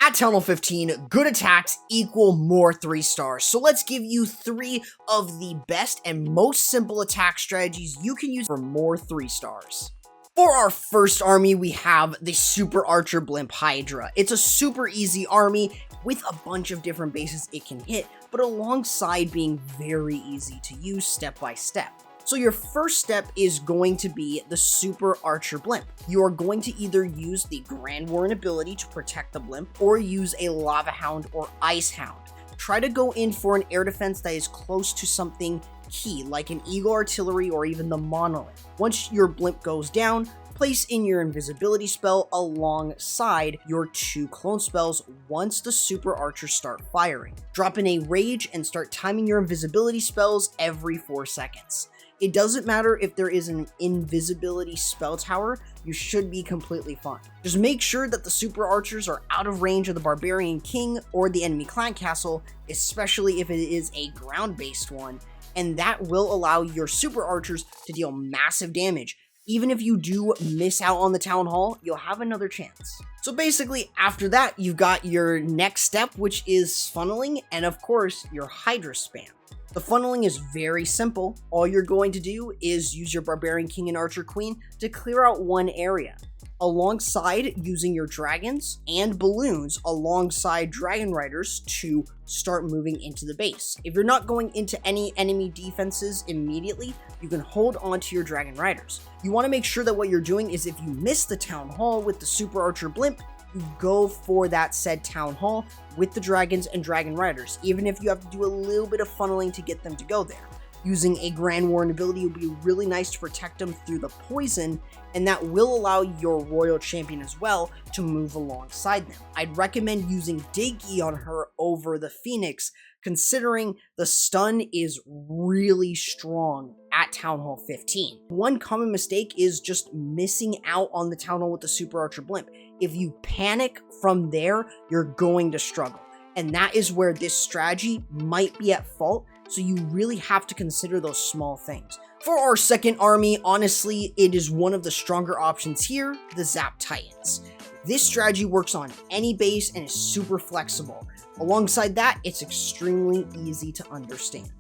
At Town Hall 15, good attacks equal more 3 stars. So let's give you 3 of the best and most simple attack strategies you can use for more 3 stars. For our first army, we have the Super Archer Blimp Hydra. It's a super easy army with a bunch of different bases it can hit, but alongside being very easy to use step by step. So your first step is going to be the Super Archer Blimp. You are going to either use the Grand Warren ability to protect the blimp, or use a Lava Hound or Ice Hound. Try to go in for an air defense that is close to something key, like an Eagle Artillery or even the Monolith. Once your blimp goes down, place in your invisibility spell alongside your 2 clone spells once the Super Archers start firing. Drop in a Rage and start timing your invisibility spells every 4 seconds. It doesn't matter if there is an invisibility spell tower, you should be completely fine. Just make sure that the Super Archers are out of range of the Barbarian King or the enemy clan castle, especially if it is a ground-based one, and that will allow your Super Archers to deal massive damage. Even if you do miss out on the Town Hall, you'll have another chance. So basically, after that, you've got your next step, which is funneling, and of course, your Hydra spam. The funneling is very simple. All you're going to do is use your Barbarian King and Archer Queen to clear out one area, alongside using your dragons and balloons alongside dragon riders to start moving into the base. If you're not going into any enemy defenses immediately, you can hold on to your dragon riders. You want to make sure that what you're doing is, if you miss the Town Hall with the Super Archer Blimp, you go for that said Town Hall with the dragons and dragon riders, even if you have to do a little bit of funneling to get them to go there. Using a Grand Warren ability would be really nice to protect them through the poison, and that will allow your Royal Champion as well to move alongside them. I'd recommend using Diggy on her over the Phoenix, considering the stun is really strong at Town Hall 15. One common mistake is just missing out on the Town Hall with the Super Archer Blimp. If you panic from there, you're going to struggle. And that is where this strategy might be at fault, so you really have to consider those small things. For our second army, honestly, it is one of the stronger options here, the Zap Titans. This strategy works on any base and is super flexible. Alongside that, it's extremely easy to understand.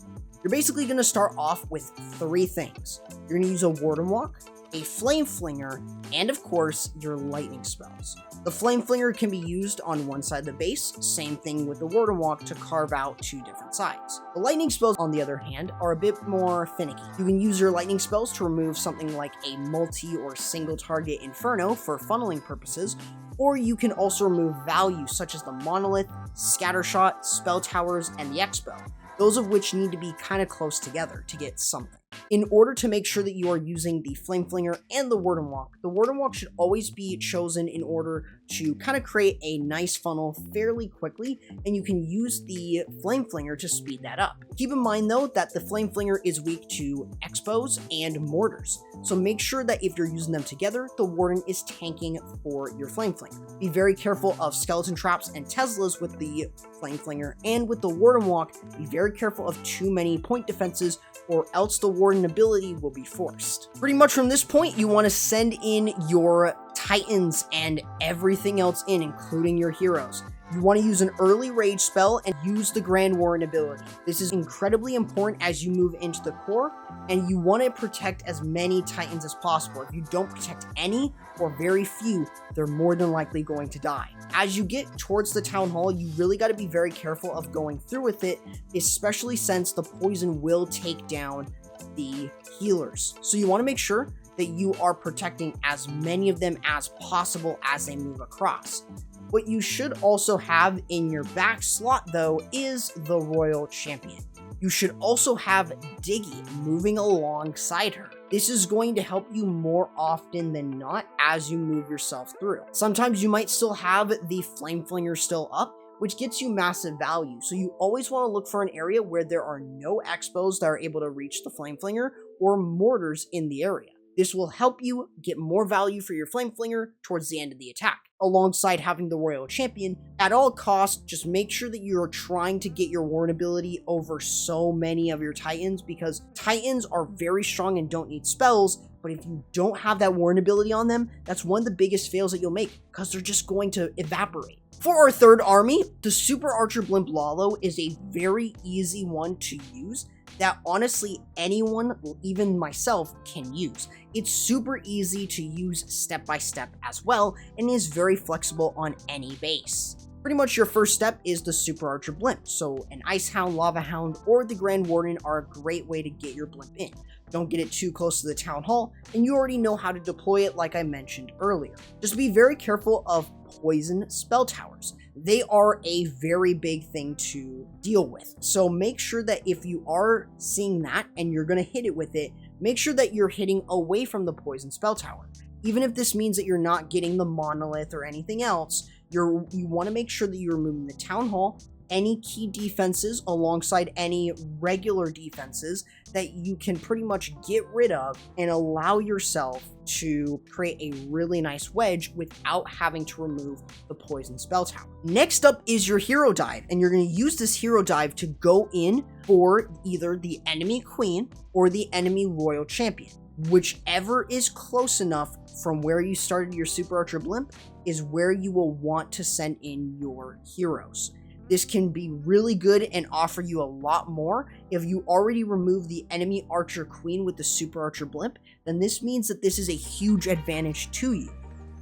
You're basically going to start off with 3 things. You're going to use a Warden Walk, a Flame Flinger, and of course, your lightning spells. The Flame Flinger can be used on one side of the base, same thing with the Warden Walk to carve out 2 different sides. The lightning spells, on the other hand, are a bit more finicky. You can use your lightning spells to remove something like a multi or single target Inferno for funneling purposes, or you can also remove value such as the Monolith, Scattershot, Spell Towers, and the Expo, those of which need to be kind of close together to get something. In order to make sure that you are using the Flame Flinger and the Warden Walk should always be chosen in order to kind of create a nice funnel fairly quickly, and you can use the Flame Flinger to speed that up. Keep in mind though that the Flame Flinger is weak to Expos and Mortars, so make sure that if you're using them together, the Warden is tanking for your Flame Flinger. Be very careful of Skeleton Traps and Teslas with the Flame Flinger, and with the Warden Walk, be very careful of too many point defenses, or else the Warden ability will be forced. Pretty much from this point, you want to send in your Titans and everything else in, including your heroes. You want to use an early Rage spell and use the Grand Warren ability. This is incredibly important as you move into the core, and you want to protect as many Titans as possible. If you don't protect any or very few, they're more than likely going to die. As you get towards the Town Hall, you really got to be very careful of going through with it, especially since the poison will take down the healers. So you want to make sure that you are protecting as many of them as possible as they move across. What you should also have in your back slot, though, is the Royal Champion. You should also have Diggy moving alongside her. This is going to help you more often than not as you move yourself through. Sometimes you might still have the Flame Flinger still up, which gets you massive value. So you always want to look for an area where there are no Expos that are able to reach the Flame Flinger or Mortars in the area. This will help you get more value for your Flame Flinger towards the end of the attack. Alongside having the Royal Champion, at all costs, just make sure that you're trying to get your Warren ability over so many of your Titans, because Titans are very strong and don't need spells, but if you don't have that Warren ability on them, that's one of the biggest fails that you'll make, because they're just going to evaporate. For our third army, the Super Archer Blimp Lalo is a very easy one to use that honestly anyone, even myself, can use. It's super easy to use step by step as well, and is very flexible on any base. Pretty much your first step is the Super Archer Blimp, so an Ice Hound, Lava Hound, or the Grand Warden are a great way to get your blimp in. Don't get it too close to the Town Hall, and you already know how to deploy it like I mentioned earlier. Just be very careful of poison spell towers. They are a very big thing to deal with, so make sure that if you are seeing that and you're going to hit it with it, make sure that you're hitting away from the poison spell tower. Even if this means that you're not getting the monolith or anything else, you want to make sure that you're removing the Town Hall, any key defenses alongside any regular defenses that you can pretty much get rid of and allow yourself to create a really nice wedge without having to remove the poison spell tower. Next up is your hero dive, and you're going to use this hero dive to go in for either the enemy queen or the enemy royal champion. Whichever is close enough from where you started your Super Archer Blimp is where you will want to send in your heroes. This can be really good and offer you a lot more. If you already removed the enemy Archer Queen with the Super Archer Blimp, then this means that this is a huge advantage to you.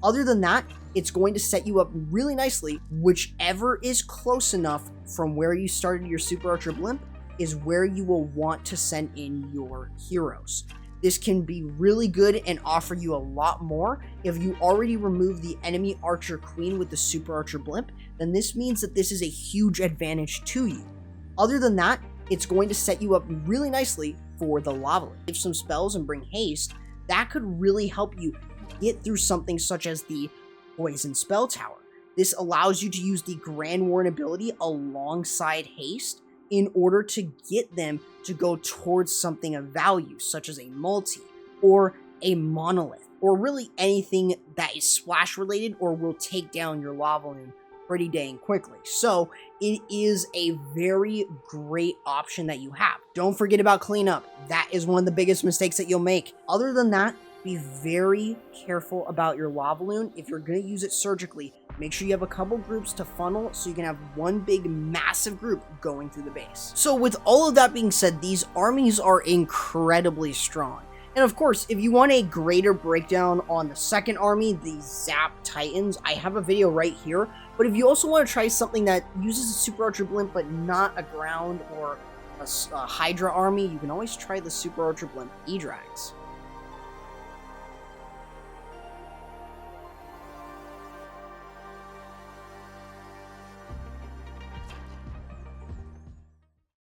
Other than that, it's going to set you up really nicely. Whichever is close enough from where you started your Super Archer Blimp is where you will want to send in your heroes. This can be really good and offer you a lot more. If you already removed the enemy Archer Queen with the Super Archer Blimp, then this means that this is a huge advantage to you. Other than that, it's going to set you up really nicely for the Lava. If some spells and bring haste, that could really help you get through something such as the Poison Spell Tower. This allows you to use the Grand Warden ability alongside haste in order to get them to go towards something of value, such as a multi, or a monolith, or really anything that is splash related or will take down your lava loon pretty dang quickly. So it is a very great option that you have. Don't forget about cleanup. That is one of the biggest mistakes that you'll make. Other than that, be very careful about your lava loon. If you're going to use it surgically, make sure you have a couple groups to funnel so you can have one big massive group going through the base. So with all of that being said, these armies are incredibly strong. And of course, if you want a greater breakdown on the second army, the Zap Titans, I have a video right here. But if you also want to try something that uses a Super Archer Blimp but not a ground or a Hydra army, you can always try the Super Archer Blimp E-Drags.